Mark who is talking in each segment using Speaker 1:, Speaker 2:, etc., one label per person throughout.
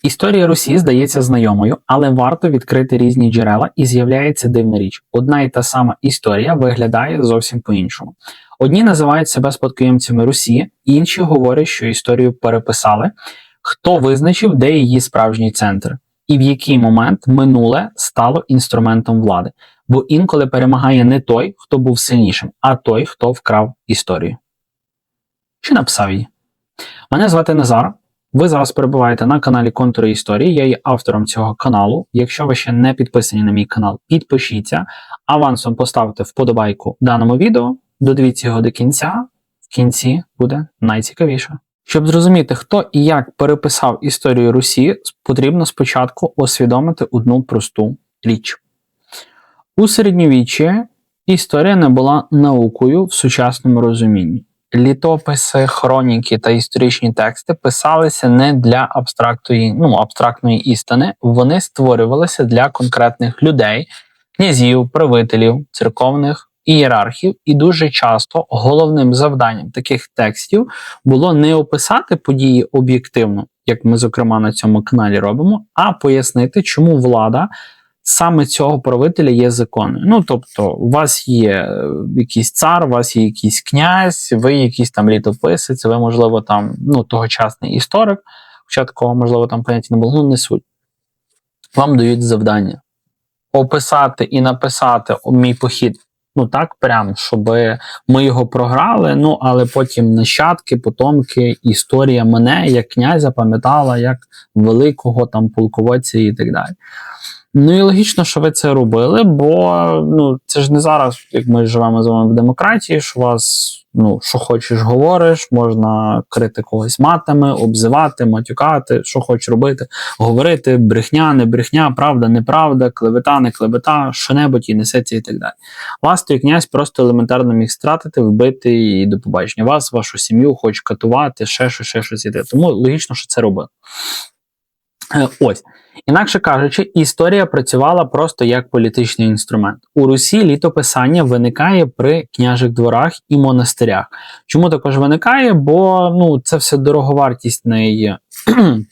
Speaker 1: Історія Русі здається знайомою, але варто відкрити різні джерела і з'являється дивна річ. Одна і та сама історія виглядає зовсім по-іншому. Одні називають себе спадкоємцями Русі, інші говорять, що історію переписали. Хто визначив, де її справжній центр? І в який момент минуле стало інструментом влади? Бо інколи перемагає не той, хто був сильнішим, а той, хто вкрав історію. Чи написав її? Мене звати Назар. Ви зараз перебуваєте на каналі Контури Історії, я є автором цього каналу. Якщо ви ще не підписані на мій канал, підпишіться, авансом поставте вподобайку даному відео, додивіться його до кінця, в кінці буде найцікавіше. Щоб зрозуміти, хто і як переписав історію Русі, потрібно спочатку усвідомити одну просту річ. У середньовіччі історія не була наукою в сучасному розумінні. Літописи, хроніки та історичні тексти писалися не для абстрактної істини, вони створювалися для конкретних людей, князів, правителів, церковних ієрархів, і дуже часто головним завданням таких текстів було не описати події об'єктивно, як ми, зокрема, на цьому каналі робимо, а пояснити, чому влада саме цього правителя є законною. Тобто, у вас є якийсь цар, у вас є якийсь князь, ви якийсь там літописець, ви, можливо, там, тогочасний історик, хоча такого, можливо, там поняття не було, не суть. Вам дають завдання описати і написати мій похід, так прямо, щоб ми його програли, але потім нащадки, потомки, історія мене, як князя, пам'ятала, як великого там полководця і так далі. І логічно, що ви це робили, бо це ж не зараз, як ми живемо з вами в демократії, що вас, що хочеш говориш, можна крити когось матами, обзивати, матюкати, що хочеш робити, говорити, брехня, не брехня, правда, неправда, клевета, не клевета, що-небудь і несеться і так далі. Вас той князь просто елементарно міг стратити, вбити і до побачення. Вас, вашу сім'ю хочуть катувати, ще щось іде. Тому логічно, що це робили. Ось. Інакше кажучи, історія працювала просто як політичний інструмент. У Русі літописання виникає при княжих дворах і монастирях. Чому також виникає? Бо це все дороговартісний,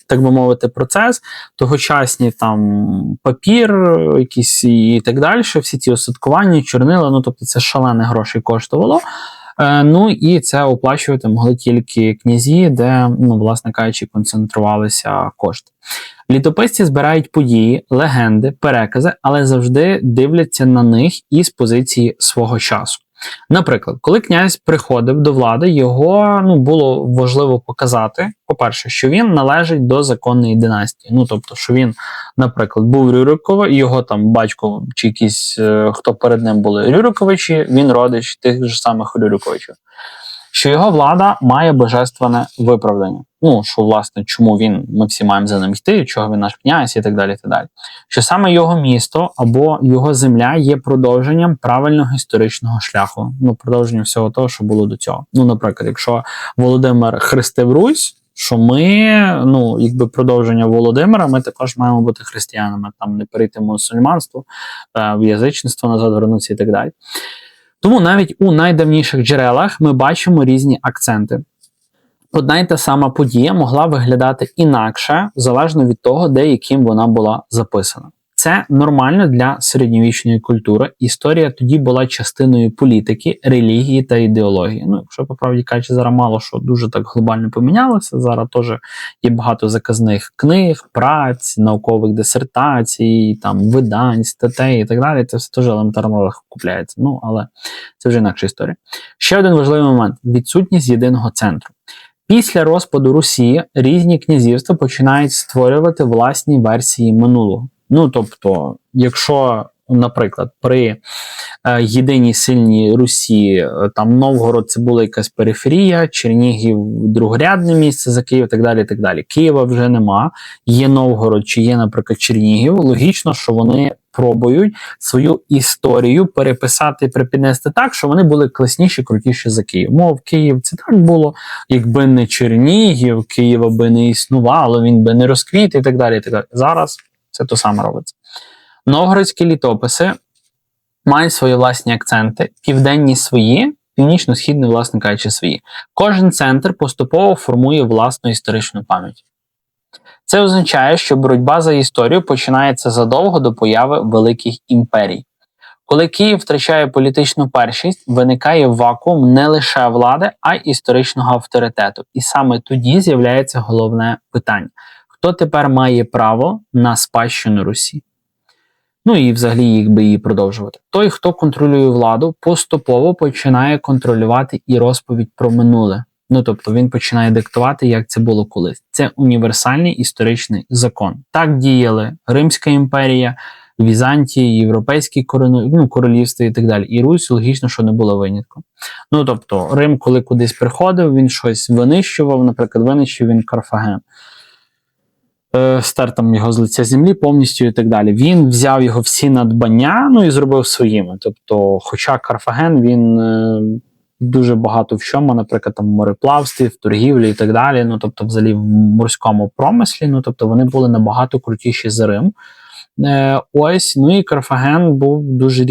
Speaker 1: так би мовити, процес. Тогочасні там папір, якісь і так далі, всі ці осадкування, чорнила, тобто це шалені гроші коштувало. І це оплачувати могли тільки князі, де, власне кажучи, концентрувалися кошти. Літописці збирають події, легенди, перекази, але завжди дивляться на них із позиції свого часу. Наприклад, коли князь приходив до влади, його було важливо показати, по-перше, що він належить до законної династії. Тобто, що він, наприклад, був Рюриковий, його там батько чи якісь, хто перед ним були Рюриковичі, він родич тих ж самих Рюриковичів. Що його влада має божественне виправдання. Що, власне, чому ми всі маємо за ним йти, чого він наш князь і так далі, і так далі. Що саме його місто або його земля є продовженням правильного історичного шляху. Продовженням всього того, що було до цього. Наприклад, якщо Володимир хрестив Русь, що ми, якби продовження Володимира, ми також маємо бути християнами, там не перейти в мусульманство, в язичництво назад вернутися і так далі. Тому навіть у найдавніших джерелах ми бачимо різні акценти. Одна й та сама подія могла виглядати інакше, залежно від того, де і ким вона була записана. Це нормально для середньовічної культури. Історія тоді була частиною політики, релігії та ідеології. Якщо, по правді кажучи, зараз мало що дуже так глобально помінялося, зараз теж є багато заказних книг, праць, наукових дисертацій, там, видань, статей і так далі. Це все теж елементарно легко купляється. Але це вже інакша історія. Ще один важливий момент – відсутність єдиного центру. Після розпаду Русі різні князівства починають створювати власні версії минулого. Тобто, якщо, наприклад, при єдиній сильній Русі, там Новгород це була якась периферія, Чернігів другорядне місце за Київ і так далі, і так далі. Києва вже нема, є Новгород чи є, наприклад, Чернігів, логічно, що вони пробують свою історію переписати і припіднести так, що вони були класніші, крутіші за Київ. Мов, Київ це так було, якби не Чернігів, Києва би не існувало, він би не розквіт і так далі, і так далі. Зараз це то саме робиться. Новгородські літописи мають свої власні акценти, південні свої, північно-східні, власне кажучи, свої. Кожен центр поступово формує власну історичну пам'ять. Це означає, що боротьба за історію починається задовго до появи великих імперій. Коли Київ втрачає політичну першість, виникає вакуум не лише влади, а й історичного авторитету. І саме тоді з'являється головне питання. Хто тепер має право на спадщину Русі? Ну і взагалі її продовжувати. Той, хто контролює владу, поступово починає контролювати і розповідь про минуле. Ну, тобто він починає диктувати, як це було колись. Це універсальний історичний закон. Так діяли Римська імперія, Візантія, Європейські королівства і так далі. І Русь, логічно, що не було винятком. Ну, тобто, Рим, коли кудись приходив, він щось винищував, наприклад, винищив він Карфаген. Стер там його з лиця землі повністю і так далі. Він взяв його всі надбання, ну і зробив своїми. Тобто, хоча Карфаген, він дуже багато в чому, наприклад, там в мореплавстві, в торгівлі і так далі, ну, тобто, взагалі в морському промислі, ну, тобто, вони були набагато крутіші за Рим. Ось, ну і Карфаген був дуже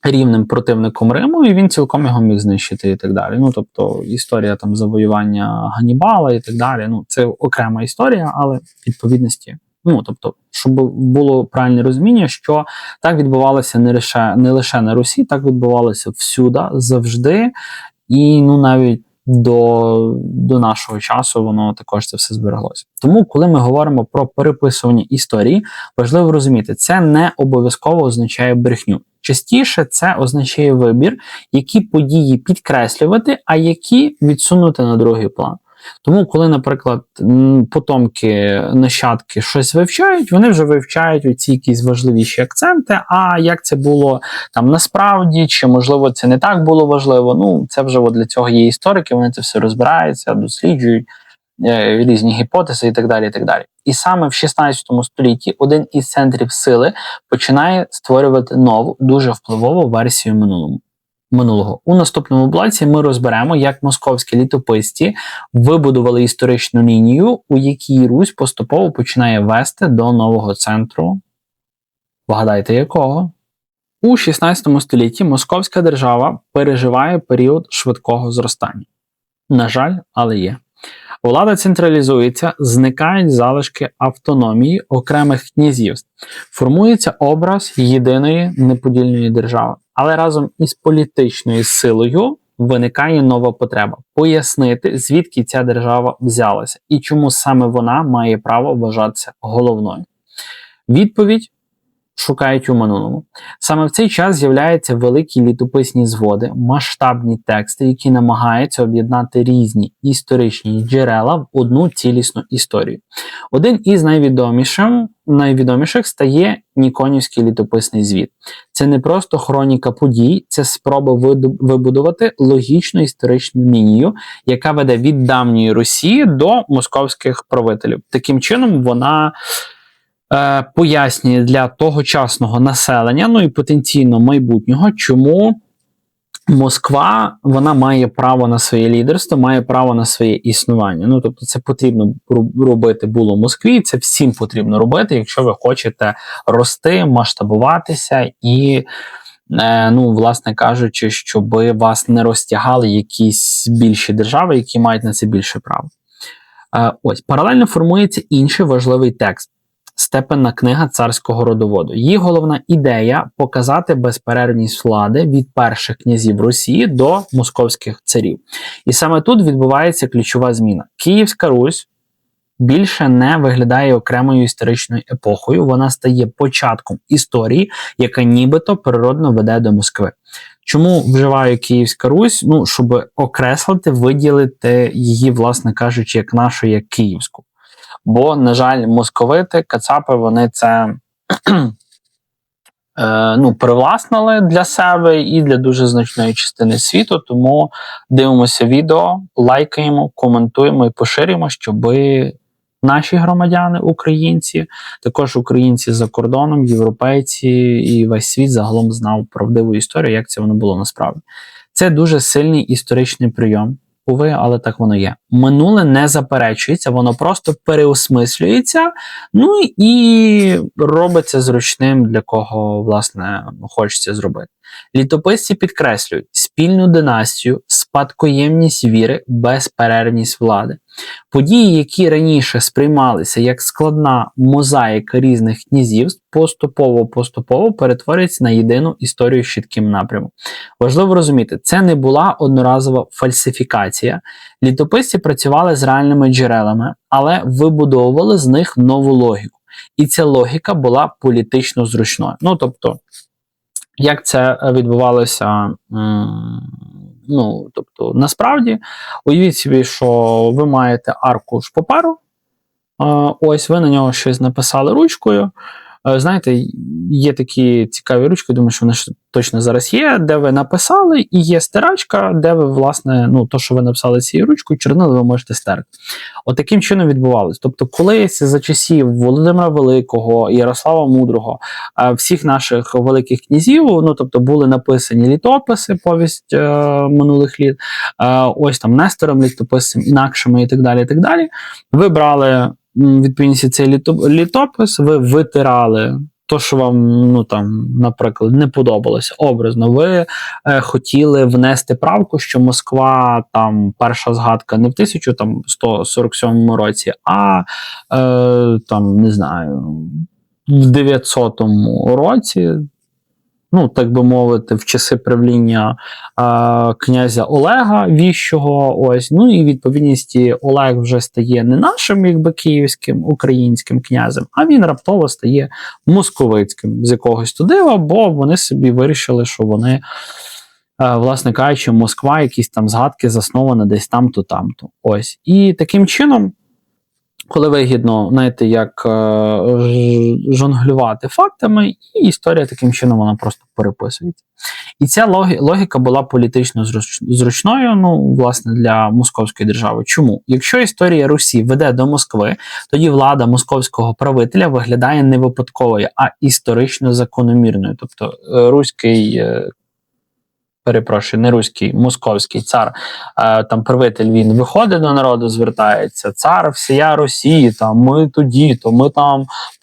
Speaker 1: рівним противником Риму, і він цілком його міг знищити і так далі. Ну, тобто, історія там завоювання Ганнібала і так далі, ну, це окрема історія, але відповідності, ну, тобто, щоб було правильне розуміння, що так відбувалося не лише на Русі, так відбувалося всюди, завжди, і, ну, навіть до нашого часу воно також це все збереглося. Тому, коли ми говоримо про переписування історії, важливо розуміти, це не обов'язково означає брехню. Частіше це означає вибір, які події підкреслювати, а які відсунути на другий план. Тому, коли, наприклад, потомки, нащадки щось вивчають, вони вже вивчають оці якісь важливіші акценти, а як це було там насправді, чи, можливо, це не так було важливо, ну, це вже для цього є історики, вони це все розбираються, досліджують, різні гіпотези і так далі, і так далі. І саме в 16 столітті один із центрів сили починає створювати нову, дуже впливову версію минулого. У наступному блоці ми розберемо, як московські літописці вибудували історичну лінію, у якій Русь поступово починає вести до нового центру. Вгадайте, якого? У 16 столітті московська держава переживає період швидкого зростання. На жаль, але є. Влада централізується, зникають залишки автономії окремих князівств. Формується образ єдиної неподільної держави. Але разом із політичною силою виникає нова потреба – пояснити, звідки ця держава взялася і чому саме вона має право вважатися головною. Відповідь шукають у минулому. Саме в цей час з'являються великі літописні зводи, масштабні тексти, які намагаються об'єднати різні історичні джерела в одну цілісну історію. Один із найвідоміших стає Ніконівський літописний звіт. Це не просто хроніка подій, це спроба вибудувати логічну історичну лінію, яка веде від давньої Русі до московських правителів. Таким чином, вона пояснює для тогочасного населення, ну і потенційно майбутнього, чому Москва, вона має право на своє лідерство, має право на своє існування. Ну, тобто це потрібно робити було Москві, це всім потрібно робити, якщо ви хочете рости, масштабуватися і, ну, власне кажучи, щоб вас не розтягали якісь більші держави, які мають на це більше права. Ось, паралельно формується інший важливий текст. Степенна книга царського родоводу. Її головна ідея – показати безперервність влади від перших князів Росії до московських царів. І саме тут відбувається ключова зміна. Київська Русь більше не виглядає окремою історичною епохою, вона стає початком історії, яка нібито природно веде до Москви. Чому вживаю Київська Русь? Ну, щоб окреслити, виділити її, власне кажучи, як нашу, як київську. Бо, на жаль, московити, кацапи, вони це привласнили для себе і для дуже значної частини світу, тому дивимося відео, лайкаємо, коментуємо і поширюємо, щоб наші громадяни, українці, також українці за кордоном, європейці і весь світ загалом знав правдиву історію, як це воно було насправді. Це дуже сильний історичний прийом. Уви, але так воно є. Минуле не заперечується, воно просто переосмислюється, ну і робиться зручним для кого, власне, хочеться зробити. Літописці підкреслюють спільну династію, спадкоємність віри, безперервність влади. Події, які раніше сприймалися як складна мозаїка різних князівств, поступово перетворюються на єдину історію з чітким напрямом. Важливо розуміти, це не була одноразова фальсифікація. Літописці працювали з реальними джерелами, але вибудовували з них нову логіку. І ця логіка була політично зручною. Ну, тобто, як це відбувалося, тобто, насправді, уявіть собі, що ви маєте аркуш паперу, ось ви на нього щось написали ручкою. Знаєте, є такі цікаві ручки, думаю, що вони точно зараз є, де ви написали, і є стирачка, де ви, власне, то, що ви написали цією ручкою, чорнили ви можете стерти. От таким чином відбувалось. Тобто, колись за часів Володимира Великого, Ярослава Мудрого, всіх наших великих князів, тобто, були написані літописи, повість минулих літ, ось там Нестором літописцем, інакшими і так далі. Ви брали відповідності цей літопис, ви витирали то, що вам, наприклад, не подобалося образно. Ви хотіли внести правку, що Москва, перша згадка не в 1147 році, а, не знаю, в 900 році, так би мовити, в часи правління князя Олега Віщого, ось, і відповідності Олег вже стає не нашим, київським, українським князем, а він раптово стає московицьким з якогось дива, бо вони собі вирішили, що вони, власне кажучи, Москва, якісь там згадки заснована десь там-то, там-то. Ось. І таким чином, коли вигідно, знаєте, як жонглювати фактами, і історія таким чином вона просто переписується. І ця логіка була політично зручною, власне, для московської держави. Чому? Якщо історія Русі веде до Москви, тоді влада московського правителя виглядає не випадковою, а історично закономірною. Тобто московський цар, правитель, він виходить до народу, звертається, цар всія Росії, ми тоді-то, ми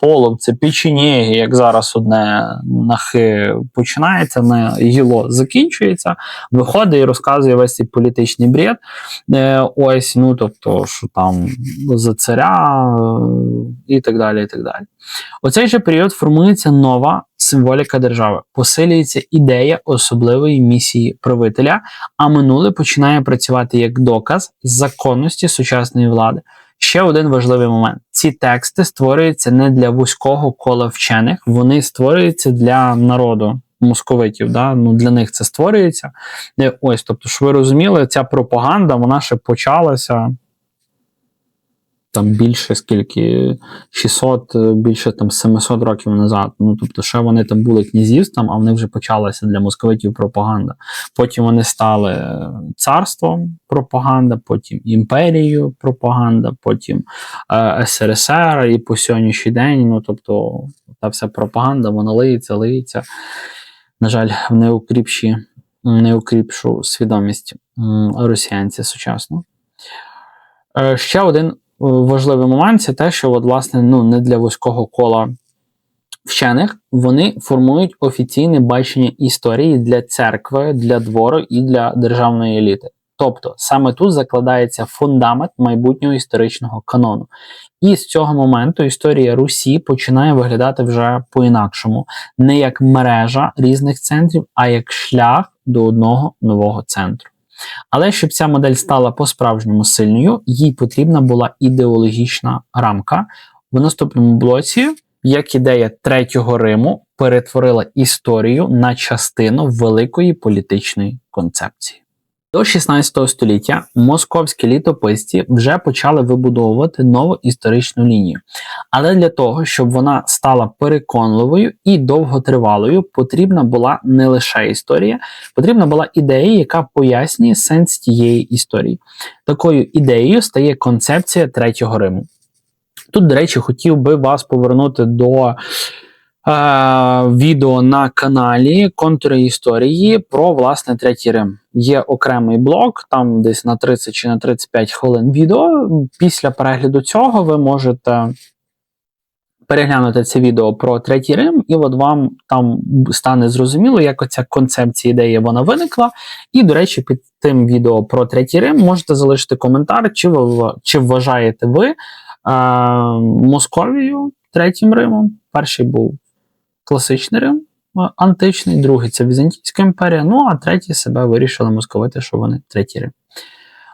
Speaker 1: половці, печенєги, як зараз одне нахи починається, на гіло закінчується, виходить і розказує весь цей політичний бред, ось, тобто, що за царя і так далі, і так далі. У цей же період формується нова символіка держави, посилюється ідея особливої місії правителя, а минуле починає працювати як доказ законності сучасної влади. Ще один важливий момент. Ці тексти створюються не для вузького кола вчених, вони створюються для народу московитів, для них це створюється. Ось, тобто, що ви розуміли, ця пропаганда, вона ще почалася більше 700 років назад. Тобто, ще вони були князівством, а вони вже почалася для московитів пропаганда. Потім вони стали царством пропаганда, потім імперією пропаганда, потім СРСР і по сьогоднішній день, тобто, та вся пропаганда, вона лиється, на жаль, в неукріпшу свідомість росіянців сучасно. Ще один важливий момент – це те, що, власне, не для вузького кола вчених, вони формують офіційне бачення історії для церкви, для двору і для державної еліти. Тобто, саме тут закладається фундамент майбутнього історичного канону. І з цього моменту історія Русі починає виглядати вже по-інакшому. Не як мережа різних центрів, а як шлях до одного нового центру. Але щоб ця модель стала по-справжньому сильною, їй потрібна була ідеологічна рамка. В наступному блоці, як ідея Третього Риму, перетворила історію на частину великої політичної концепції. До 16 століття московські літописці вже почали вибудовувати нову історичну лінію. Але для того, щоб вона стала переконливою і довготривалою, потрібна була не лише історія, потрібна була ідея, яка пояснює сенс тієї історії. Такою ідеєю стає концепція Третього Риму. Тут, до речі, хотів би вас повернути до відео на каналі «Контури історії» про, власне, Третій Рим. Є окремий блок, там десь на 30 чи на 35 хвилин відео. Після перегляду цього ви можете переглянути це відео про Третій Рим, і от вам там стане зрозуміло, як оця концепція, ідея, вона виникла. І, до речі, під тим відео про Третій Рим можете залишити коментар, чи вважаєте ви Московію Третім Римом. Перший був класичний Рим, античний, другий – це Візантійська імперія, ну а третій себе вирішили московити, що вони Третій Рим.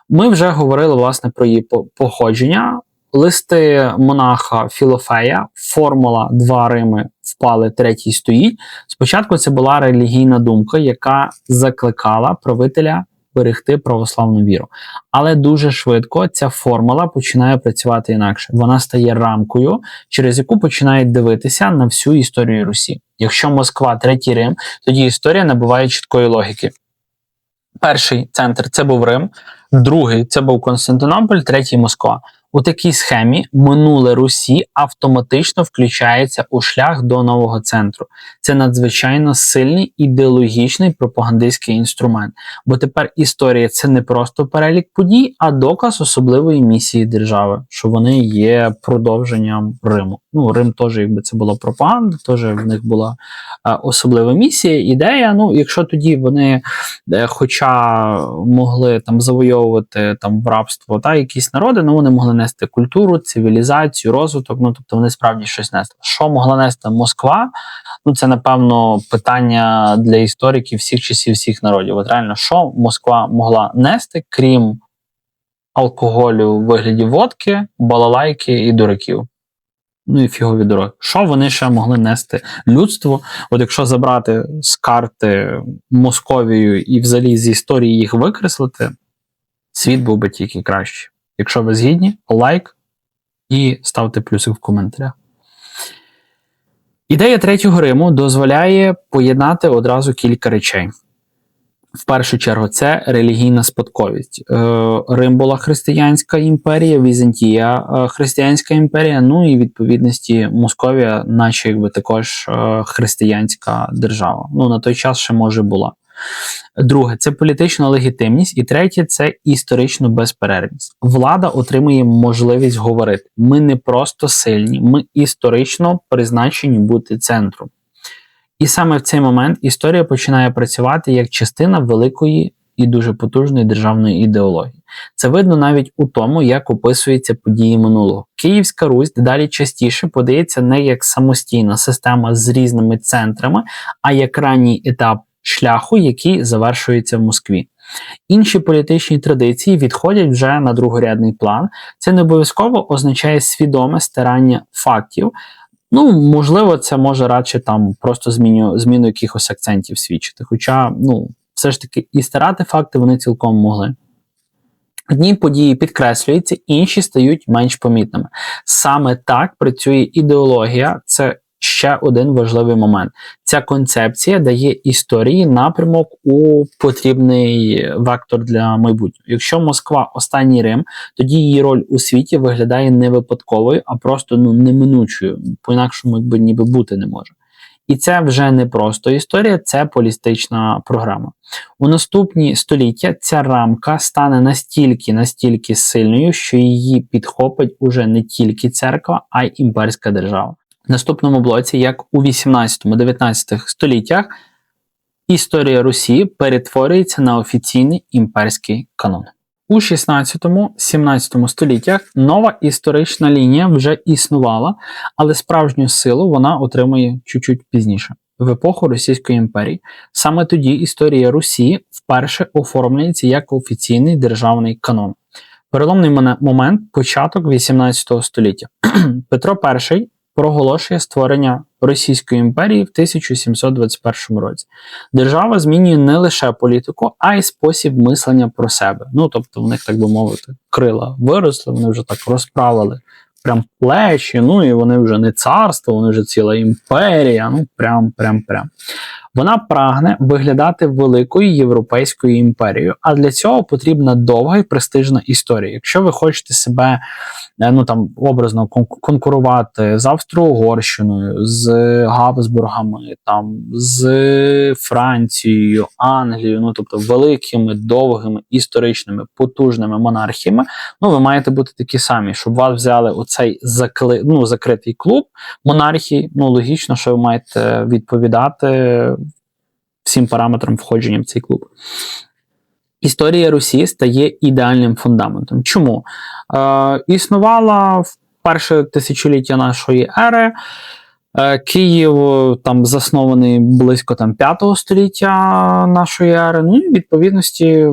Speaker 1: Ми вже говорили, власне, про її походження. Листи монаха Філофея, формула «Два Рими впали, третій стоїть». Спочатку це була релігійна думка, яка закликала правителя берегти православну віру. Але дуже швидко ця формула починає працювати інакше. Вона стає рамкою, через яку починають дивитися на всю історію Русі. Якщо Москва – Третій Рим, тоді історія набуває чіткої логіки. Перший центр – це був Рим, другий – це був Константинополь, третій – Москва. У такій схемі минуле Русі автоматично включається у шлях до нового центру. Це надзвичайно сильний ідеологічний пропагандистський інструмент. Бо тепер історія – це не просто перелік подій, а доказ особливої місії держави, що вони є продовженням Риму. Ну, Рим теж, якби це була пропаганда, теж в них була особлива місія, ідея. Ну, якщо тоді вони хоча могли там завойовувати там в рабство якісь народи, ну вони могли нести культуру, цивілізацію, розвиток, ну тобто вони справді щось несли. Що могла нести Москва? Ну це, напевно, питання для істориків всіх часів, всіх народів. От реально, що Москва могла нести, крім алкоголю в вигляді водки, балалайки і дураків? Ну і фігові дороги. Що вони ще могли нести людству? От якщо забрати з карти Московію і взагалі з історії їх викреслити, світ був би тільки кращий. Якщо ви згідні, лайк і ставте плюсик в коментарях. Ідея Третього Риму дозволяє поєднати одразу кілька речей. В першу чергу, це релігійна спадковість. Рим була християнська імперія, Візантія християнська імперія, ну і відповідності Московія, наче якби також християнська держава. Ну, на той час ще може була. Друге, це політична легітимність. І третє, це історична безперервність. Влада отримує можливість говорити. Ми не просто сильні, ми історично призначені бути центром. І саме в цей момент історія починає працювати як частина великої і дуже потужної державної ідеології. Це видно навіть у тому, як описуються події минулого. Київська Русь дедалі частіше подається не як самостійна система з різними центрами, а як ранній етап шляху, який завершується в Москві. Інші політичні традиції відходять вже на другорядний план. Це не обов'язково означає свідоме стирання фактів. Ну, можливо, це може радше там просто зміну якихось акцентів свідчити. Хоча, ну, все ж таки, і стирати факти вони цілком могли. Одні події підкреслюються, інші стають менш помітними. Саме так працює ідеологія, це ще один важливий момент. Ця концепція дає історії напрямок у потрібний вектор для майбутнього. Якщо Москва – останній Рим, тоді її роль у світі виглядає не випадковою, а просто неминучою, по-інакшому якби ніби бути не може. І це вже не просто історія, це політична програма. У наступні століття ця рамка стане настільки сильною, що її підхопить уже не тільки церква, а й імперська держава. В наступному блоці, як у 18-19 століттях, історія Русі перетворюється на офіційний імперський канон. У 16-17 століттях нова історична лінія вже існувала, але справжню силу вона отримує чуть-чуть пізніше, в епоху Російської імперії. Саме тоді історія Русі вперше оформлюється як офіційний державний канон. Переломний момент – початок 18 століття. Петро І проголошує створення Російської імперії в 1721 році. Держава змінює не лише політику, а й спосіб мислення про себе. Ну, тобто в них, так би мовити, крила виросли, вони вже так розправили прям плечі, ну і вони вже не царство, вони вже ціла імперія, ну прям. Вона прагне виглядати великою європейською імперією, а для цього потрібна довга і престижна історія. Якщо ви хочете себе, образно конкурувати з Австро-Угорщиною, з Габсбургами, з Францією, Англією, тобто великими, довгими, історичними, потужними монархіями, ви маєте бути такі самі, щоб вас взяли у цей закритий клуб монархії, логічно, що ви маєте відповідати всім параметрам входження в цей клуб. Історія Русі стає ідеальним фундаментом. Чому? Існувала в перше тисячоліття нашої ери. Київ заснований близько 5 століття нашої ери. І в відповідності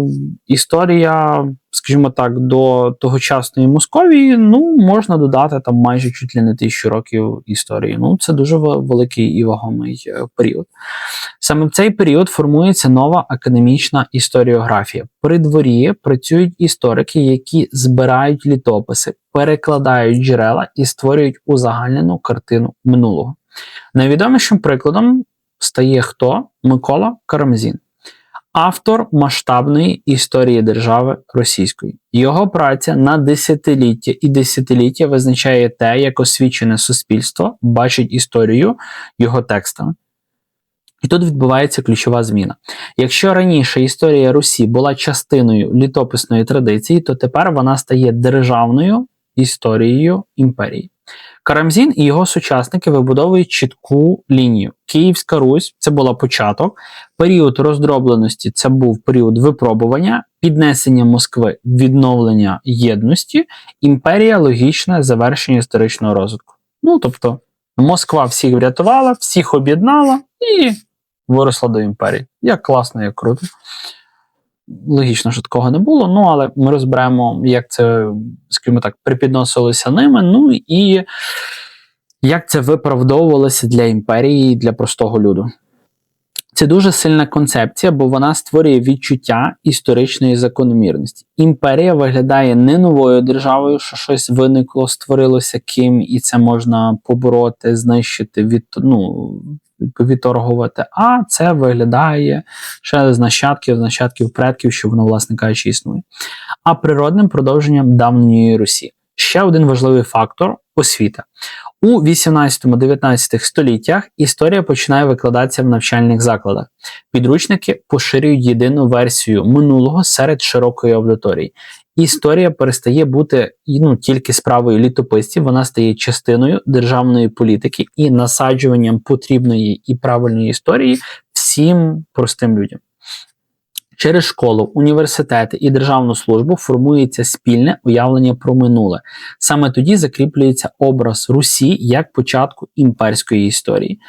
Speaker 1: історія, скажімо так, до тогочасної Московії, можна додати майже чуть ли не 1000 років історії. Це дуже великий і вагомий період. Саме в цей період формується нова академічна історіографія. При дворі працюють історики, які збирають літописи, перекладають джерела і створюють узагальнену картину минулого. Найвідомішим прикладом стає хто? Микола Карамзін. Автор масштабної історії держави російської. Його праця на десятиліття і десятиліття визначає те, як освічене суспільство бачить історію його текстами. І тут відбувається ключова зміна. Якщо раніше історія Русі була частиною літописної традиції, то тепер вона стає державною історією імперії. Карамзін і його сучасники вибудовують чітку лінію. Київська Русь – це була початок, період роздробленості – це був період випробування, піднесення Москви – відновлення єдності, імперія – логічне завершення історичного розвитку. Тобто, Москва всіх врятувала, всіх об'єднала і виросла до імперії. Як класно, як круто. Логічно, що такого не було, але ми розберемо, як це, скажімо так, припідносилося ними, і як це виправдовувалося для імперії і для простого люду. Це дуже сильна концепція, бо вона створює відчуття історичної закономірності. Імперія виглядає не новою державою, що щось виникло, створилося ким, і це можна побороти, знищити, відторгувати, а це виглядає ще з нащадків предків, що воно, власне кажучи, існує. А природним продовженням давньої Русі. Ще один важливий фактор – освіта. У 18-19 століттях історія починає викладатися в навчальних закладах. Підручники поширюють єдину версію минулого серед широкої аудиторії. Історія перестає бути тільки справою літописців, вона стає частиною державної політики і насаджуванням потрібної і правильної історії всім простим людям. Через школу, університети і державну службу формується спільне уявлення про минуле. Саме тоді закріплюється образ Русі як початку імперської історії.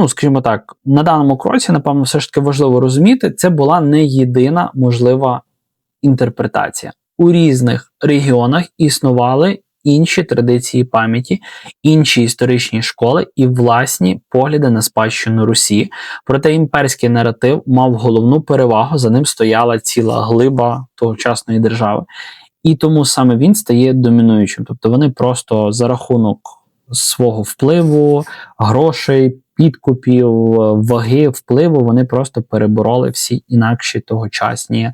Speaker 1: Скажімо так, на даному кроці, напевно, все ж таки важливо розуміти, це була не єдина можлива інтерпретація. У різних регіонах існували інші традиції пам'яті, інші історичні школи і власні погляди на спадщину Русі. Проте імперський наратив мав головну перевагу, за ним стояла ціла глиба тогочасної держави. І тому саме він стає домінуючим. Тобто вони просто за рахунок свого впливу, грошей, підкупів, ваги, впливу, вони просто перебороли всі інакші тогочасні,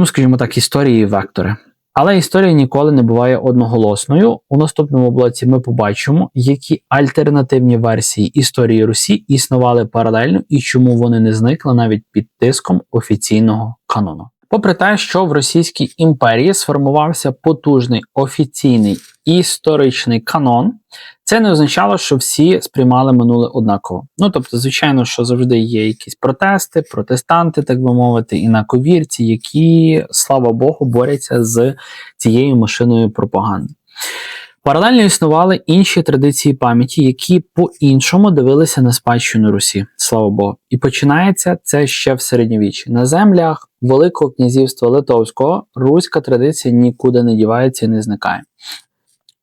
Speaker 1: скажімо так, історії і вектори. Але історія ніколи не буває одноголосною. У наступному блоці ми побачимо, які альтернативні версії історії Русі існували паралельно і чому вони не зникли навіть під тиском офіційного канону. Попри те, що в Російській імперії сформувався потужний офіційний історичний канон, це не означало, що всі сприймали минуле однаково. Тобто, звичайно, що завжди є якісь протести, протестанти, так би мовити, інаковірці, які, слава Богу, борються з цією машиною пропаганди. Паралельно існували інші традиції пам'яті, які по-іншому дивилися на спадщину Русі, слава Богу. І починається це ще в середньовіччі. На землях Великого князівства Литовського руська традиція нікуди не дівається і не зникає.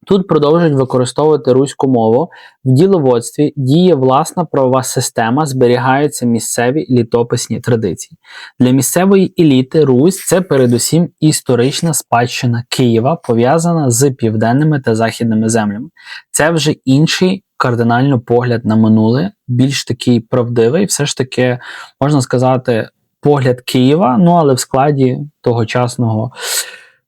Speaker 1: Тут продовжують використовувати руську мову, в діловодстві діє власна правова система, зберігаються місцеві літописні традиції. Для місцевої еліти Русь – це передусім історична спадщина Києва, пов'язана з південними та західними землями. Це вже інший кардинально погляд на минуле, більш такий правдивий, все ж таки, можна сказати, погляд Києва, ну але в складі тогочасного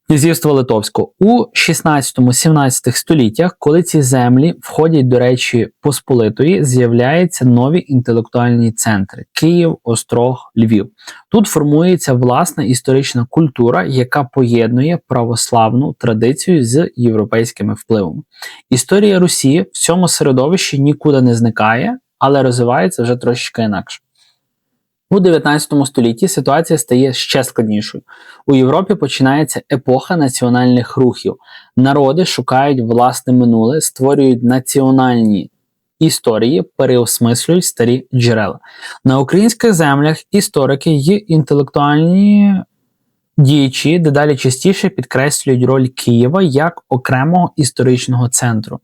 Speaker 1: князівства Литовського. У 16-17 століттях, коли ці землі входять до Речі Посполитої, з'являються нові інтелектуальні центри – Київ, Острог, Львів. Тут формується власна історична культура, яка поєднує православну традицію з європейськими впливами. Історія Русі в цьому середовищі нікуди не зникає, але розвивається вже трошечки інакше. У 19 столітті ситуація стає ще складнішою. У Європі починається епоха національних рухів. Народи шукають власне минуле, створюють національні історії, переосмислюють старі джерела. На українських землях історики й інтелектуальні діячі дедалі частіше підкреслюють роль Києва як окремого історичного центру.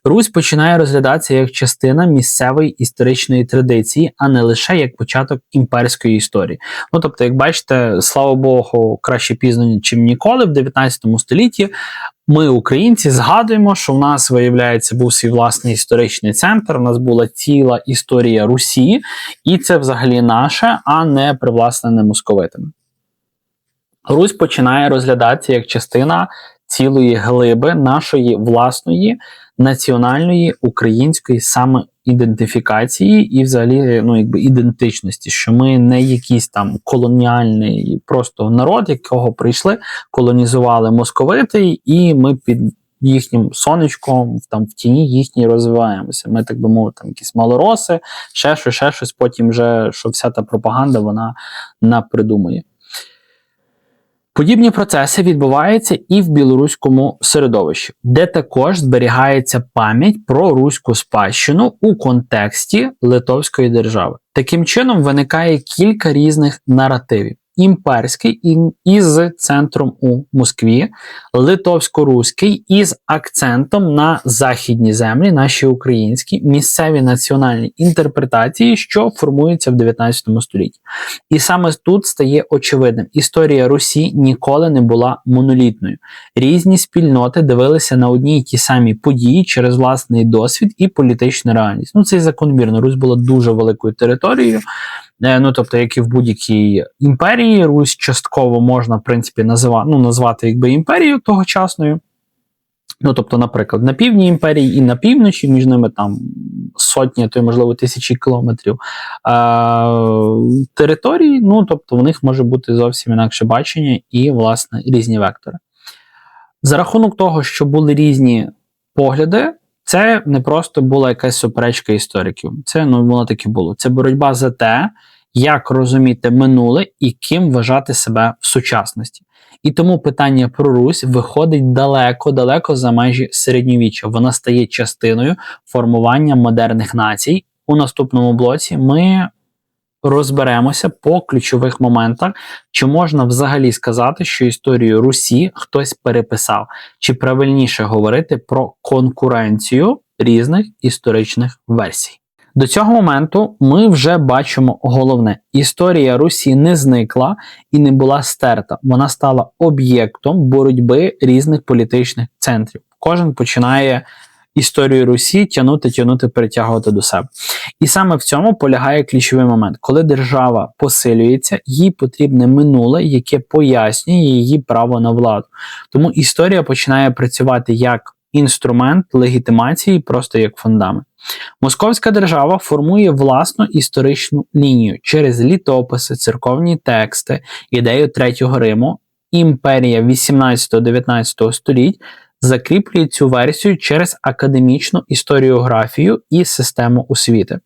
Speaker 1: Русь починає розглядатися як частина місцевої історичної традиції, а не лише як початок імперської історії. Ну, тобто, як бачите, слава Богу, краще пізно, ніж ніколи, в 19 столітті ми, українці, згадуємо, що в нас, виявляється, був свій власний історичний центр, у нас була ціла історія Русі, і це взагалі наше, а не привласнене московитами. Русь починає розглядатися як частина цілої глиби нашої власної національної української самоідентифікації і взагалі ідентичності, що ми не якийсь там колоніальний просто народ, якого прийшли, колонізували московити, і ми під їхнім сонечком, там в тіні їхній розвиваємося. Ми, так би мовити, там якісь малороси, ще щось, потім вже, що вся та пропаганда, вона напридумує. Подібні процеси відбуваються і в білоруському середовищі, де також зберігається пам'ять про руську спадщину у контексті Литовської держави. Таким чином виникає кілька різних наративів. Імперський із центром у Москві, литовсько-руський із акцентом на західні землі, наші українські, місцеві національні інтерпретації, що формуються в 19 столітті. І саме тут стає очевидним, історія Русі ніколи не була монолітною. Різні спільноти дивилися на одні й ті самі події через власний досвід і політичну реальність. Ну, це і закономірно. Русь була дуже великою територією, тобто, як і в будь-якій імперії, Русь частково можна, в принципі, назвати якби імперією тогочасною. Тобто, наприклад, на півдні імперії і на півночі, між ними там сотні, то й, можливо, тисячі кілометрів території, тобто, в них може бути зовсім інакше бачення і, власне, різні вектори. За рахунок того, що були різні погляди, це не просто була якась суперечка істориків. Це, воно так і було. Це боротьба за те, як розуміти минуле і ким вважати себе в сучасності. І тому питання про Русь виходить далеко за межі середньовіччя. Вона стає частиною формування модерних націй. У наступному блоці ми розберемося по ключових моментах, чи можна взагалі сказати, що історію Русі хтось переписав, чи правильніше говорити про конкуренцію різних історичних версій. До цього моменту ми вже бачимо головне. Історія Русі не зникла і не була стерта. Вона стала об'єктом боротьби різних політичних центрів. Кожен починає історію Русі тягнути, перетягувати до себе. І саме в цьому полягає ключовий момент. Коли держава посилюється, їй потрібне минуле, яке пояснює її право на владу. Тому історія починає працювати як інструмент легітимації, просто як фундамент. Московська держава формує власну історичну лінію через літописи, церковні тексти, ідею Третього Риму. Імперія 18-19 століть закріплює цю версію через академічну історіографію і систему освіти.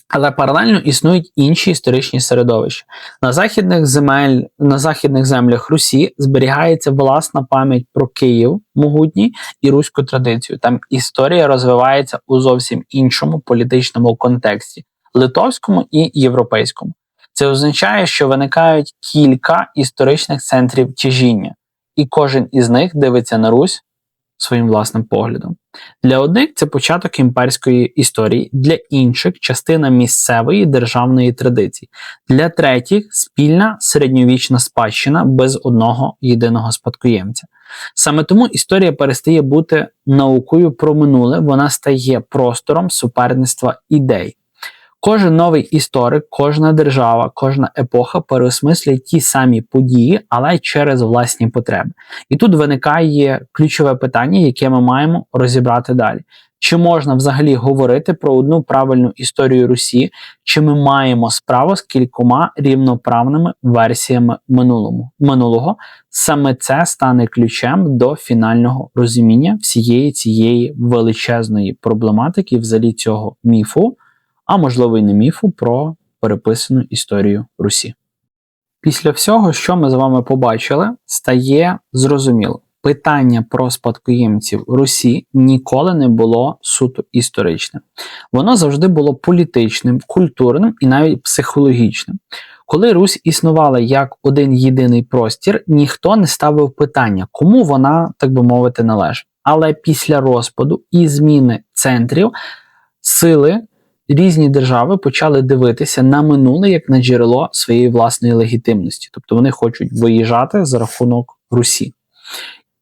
Speaker 1: Але паралельно існують інші історичні середовища. На західних землях Русі зберігається власна пам'ять про Київ могутній і руську традицію. Там історія розвивається у зовсім іншому політичному контексті – литовському і європейському. Це означає, що виникають кілька історичних центрів тяжіння, і кожен із них дивиться на Русь своїм власним поглядом. Для одних це початок імперської історії, для інших – частина місцевої державної традиції, для третіх – спільна середньовічна спадщина без одного єдиного спадкоємця. Саме тому історія перестає бути наукою про минуле, вона стає простором суперництва ідей. Кожен новий історик, кожна держава, кожна епоха переосмислює ті самі події, але через власні потреби. І тут виникає ключове питання, яке ми маємо розібрати далі. Чи можна взагалі говорити про одну правильну історію Русі, чи ми маємо справу з кількома рівноправними версіями минулого? Саме це стане ключем до фінального розуміння всієї цієї величезної проблематики, взагалі цього міфу, а можливо і не міфу, про переписану історію Русі. Після всього, що ми з вами побачили, стає зрозуміло. Питання про спадкоємців Русі ніколи не було суто історичним. Воно завжди було політичним, культурним і навіть психологічним. Коли Русь існувала як один єдиний простір, ніхто не ставив питання, кому вона, так би мовити, належить. Але після розпаду і зміни центрів сили різні держави почали дивитися на минуле як на джерело своєї власної легітимності. Тобто вони хочуть виїжджати за рахунок Русі.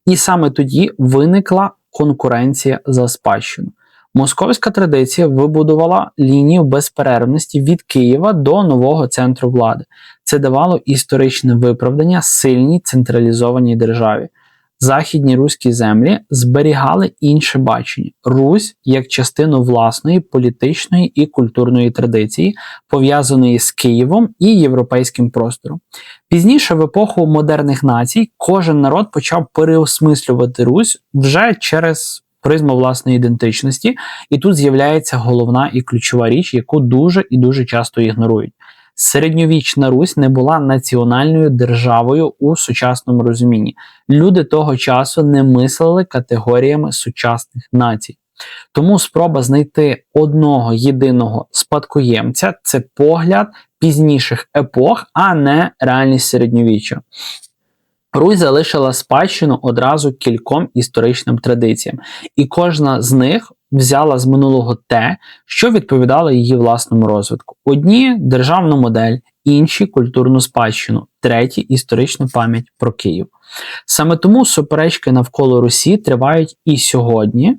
Speaker 1: І саме тоді виникла конкуренція за спадщину. Московська традиція вибудувала лінію безперервності від Києва до нового центру влади. Це давало історичне виправдання сильній централізованій державі. Західні руські землі зберігали інше бачення. Русь як частину власної політичної і культурної традиції, пов'язаної з Києвом і європейським простором. Пізніше, в епоху модерних націй, кожен народ почав переосмислювати Русь вже через призму власної ідентичності, і тут з'являється головна і ключова річ, яку дуже і дуже часто ігнорують. Середньовічна Русь не була національною державою у сучасному розумінні. Люди того часу не мислили категоріями сучасних націй. Тому спроба знайти одного єдиного спадкоємця – це погляд пізніших епох, а не реальність середньовіччя. Русь залишила спадщину одразу кільком історичним традиціям, і кожна з них взяла з минулого те, що відповідало її власному розвитку. Одні – державну модель, інші – культурну спадщину, треті – історичну пам'ять про Київ. Саме тому суперечки навколо Русі тривають і сьогодні,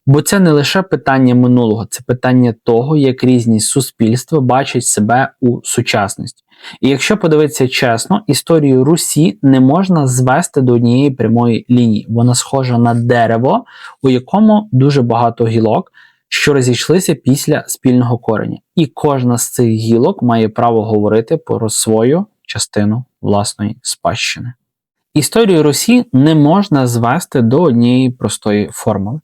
Speaker 1: бо це не лише питання минулого, це питання того, як різні суспільства бачать себе у сучасності. І якщо подивитися чесно, історію Русі не можна звести до однієї прямої лінії. Вона схожа на дерево, у якому дуже багато гілок, що розійшлися після спільного кореня. І кожна з цих гілок має право говорити про свою частину власної спадщини. Історію Русі не можна звести до однієї простої формули.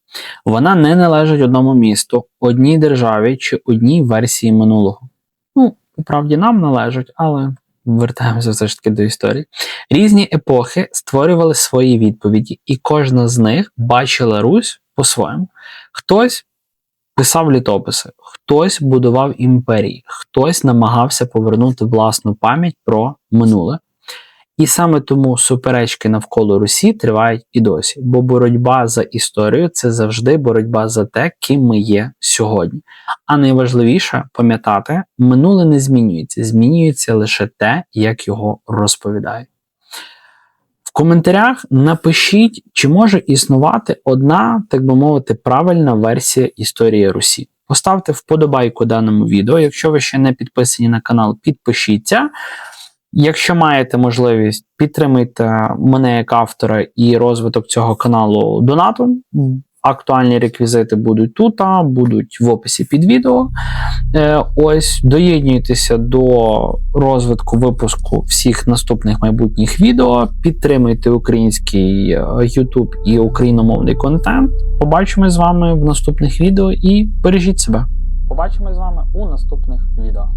Speaker 1: Вона не належить одному місту, одній державі чи одній версії минулого. Правді нам належать, але вертаємося все ж таки до історії. Різні епохи створювали свої відповіді, і кожна з них бачила Русь по-своєму. Хтось писав літописи, хтось будував імперії, хтось намагався повернути власну пам'ять про минуле. І саме тому суперечки навколо Русі тривають і досі, бо боротьба за історію – це завжди боротьба за те, ким ми є сьогодні. А найважливіше пам'ятати, минуле не змінюється, змінюється лише те, як його розповідають. В коментарях напишіть, чи може існувати одна, так би мовити, правильна версія історії Русі. Поставте вподобайку даному відео, якщо ви ще не підписані на канал, підпишіться. Якщо маєте можливість, підтримайте мене як автора і розвиток цього каналу донатом. Актуальні реквізити будуть тут, будуть в описі під відео. Ось, доєднуйтеся до розвитку випуску всіх наступних майбутніх відео, підтримуйте український YouTube і україномовний контент. Побачимось з вами в наступних відео і бережіть себе. Побачимось з вами у наступних відео.